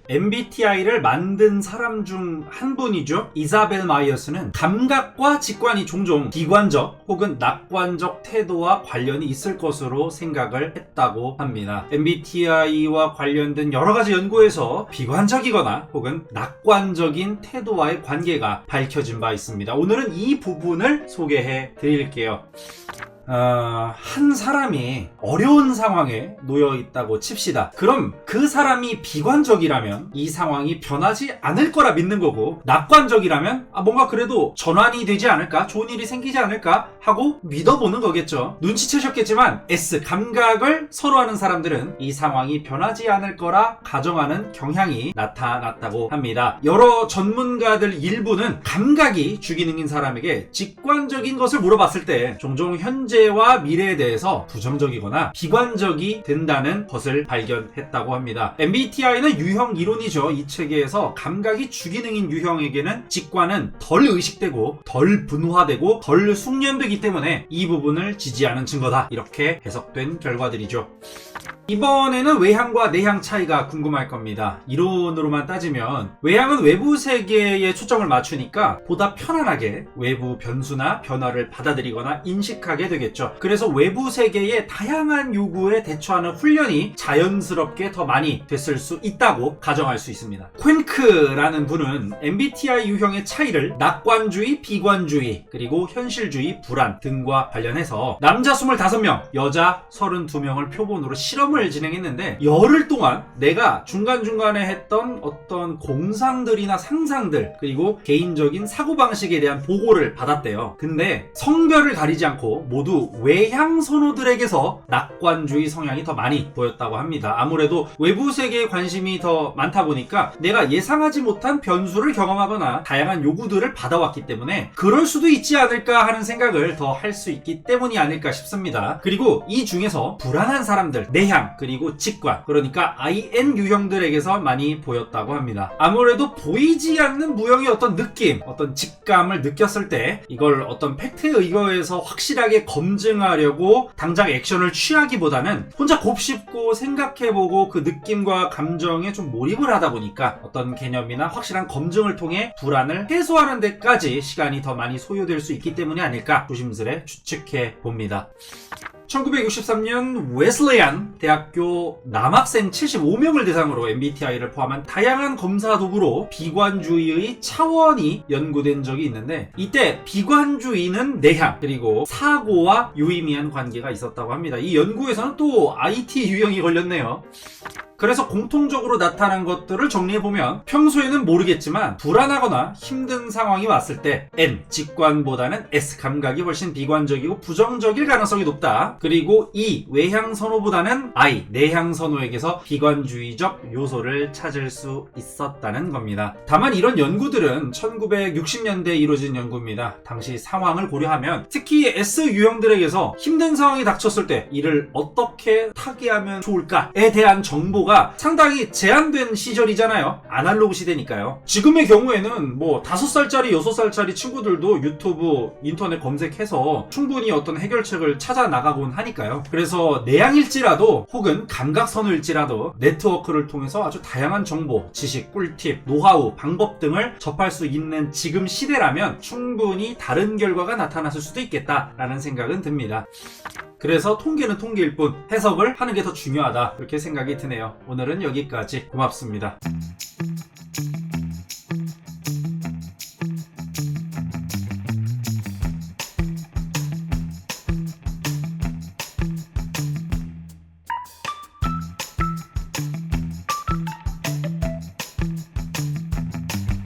MBTI를 만든 사람 중 한 분이죠. 이사벨 마이어스는 감각과 직관이 종종 비관적 혹은 낙관적 태도와 관련이 있을 것으로 생각을 했다고 합니다. MBTI와 관련된 여러가지 연구에서 비관적이거나 혹은 낙관적인 태도와의 관계가 밝혀진 바 있습니다. 오늘은 이 부분을 소개해 드릴게요. 한 사람이 어려운 상황에 놓여 있다고 칩시다. 그럼 그 사람이 비관적이라면 이 상황이 변하지 않을 거라 믿는 거고, 낙관적이라면 뭔가 그래도 전환이 되지 않을까, 좋은 일이 생기지 않을까 하고 믿어보는 거겠죠. 눈치채셨겠지만 S, 감각을 서로 하는 사람들은 이 상황이 변하지 않을 거라 가정하는 경향이 나타났다고 합니다. 여러 전문가들 일부는 감각이 주기능인 사람에게 직관적인 것을 물어봤을 때 종종 현재와 미래에 대해서 부정적이거나 비관적이 된다는 것을 발견했다고 합니다. MBTI는 유형 이론이죠. 이 체계에서 감각이 주기능인 유형에게는 직관은 덜 의식되고 덜 분화되고 덜 숙련되기 때문에 이 부분을 지지하는 증거다, 이렇게 해석된 결과들이죠. 이번에는 외향과 내향 차이가 궁금할 겁니다. 이론으로만 따지면 외향은 외부 세계에 초점을 맞추니까 보다 편안하게 외부 변수나 변화를 받아들이거나 인식하게 되겠죠. 그래서 외부 세계의 다양한 요구에 대처하는 훈련이 자연스럽게 더 많이 됐을 수 있다고 가정할 수 있습니다. 퀸크라는 분은 MBTI 유형의 차이를 낙관주의, 비관주의, 그리고 현실주의, 불안 등과 관련해서 남자 25명, 여자 32명을 표본으로 실험을 진행했는데 열흘 동안 내가 중간중간에 했던 어떤 공상들이나 상상들, 그리고 개인적인 사고방식에 대한 보고를 받았대요. 근데 성별을 가리지 않고 모두 외향 선호들에게서 낙관주의 성향이 더 많이 보였다고 합니다. 아무래도 외부 세계에 관심이 더 많다 보니까 내가 예상하지 못한 변수를 경험하거나 다양한 요구들을 받아왔기 때문에 그럴 수도 있지 않을까 하는 생각을 더 할 수 있기 때문이 아닐까 싶습니다. 그리고 이 중에서 불안한 사람들, 내향, 그리고 직관, 그러니까 IN 유형들에게서 많이 보였다고 합니다. 아무래도 보이지 않는 무형의 어떤 느낌, 어떤 직감을 느꼈을 때 이걸 어떤 팩트에 의거해서 확실하게 검증하려고 당장 액션을 취하기보다는 혼자 곱씹고 생각해보고 그 느낌과 감정에 좀 몰입을 하다 보니까 어떤 개념이나 확실한 검증을 통해 불안을 해소하는 데까지 시간이 더 많이 소요될 수 있기 때문이 아닐까 조심스레 추측해 봅니다. 1963년 웨슬레이안 대학교 남학생 75명을 대상으로 MBTI를 포함한 다양한 검사 도구로 비관주의의 차원이 연구된 적이 있는데, 이때 비관주의는 내향, 그리고 사고와 유의미한 관계가 있었다고 합니다. 이 연구에서는 또 IT 유형이 걸렸네요. 그래서 공통적으로 나타난 것들을 정리해보면 평소에는 모르겠지만 불안하거나 힘든 상황이 왔을 때 N, 직관보다는 S, 감각이 훨씬 비관적이고 부정적일 가능성이 높다. 그리고 E, 외향 선호보다는 I, 내향 선호에게서 비관주의적 요소를 찾을 수 있었다는 겁니다. 다만 이런 연구들은 1960년대에 이루어진 연구입니다. 당시 상황을 고려하면 특히 S 유형들에게서 힘든 상황이 닥쳤을 때 이를 어떻게 타개하면 좋을까에 대한 정보가 상당히 제한된 시절이잖아요. 아날로그 시대니까요. 지금의 경우에는 5살짜리, 6살짜리 친구들도 유튜브, 인터넷 검색해서 충분히 어떤 해결책을 찾아 나가곤 하니까요. 그래서 내향일지라도 혹은 감각선호일지라도 네트워크를 통해서 아주 다양한 정보, 지식, 꿀팁, 노하우, 방법 등을 접할 수 있는 지금 시대라면 충분히 다른 결과가 나타났을 수도 있겠다라는 생각은 듭니다. 그래서 통계는 통계일 뿐 해석을 하는 게 더 중요하다, 이렇게 생각이 드네요. 오늘은 여기까지. 고맙습니다.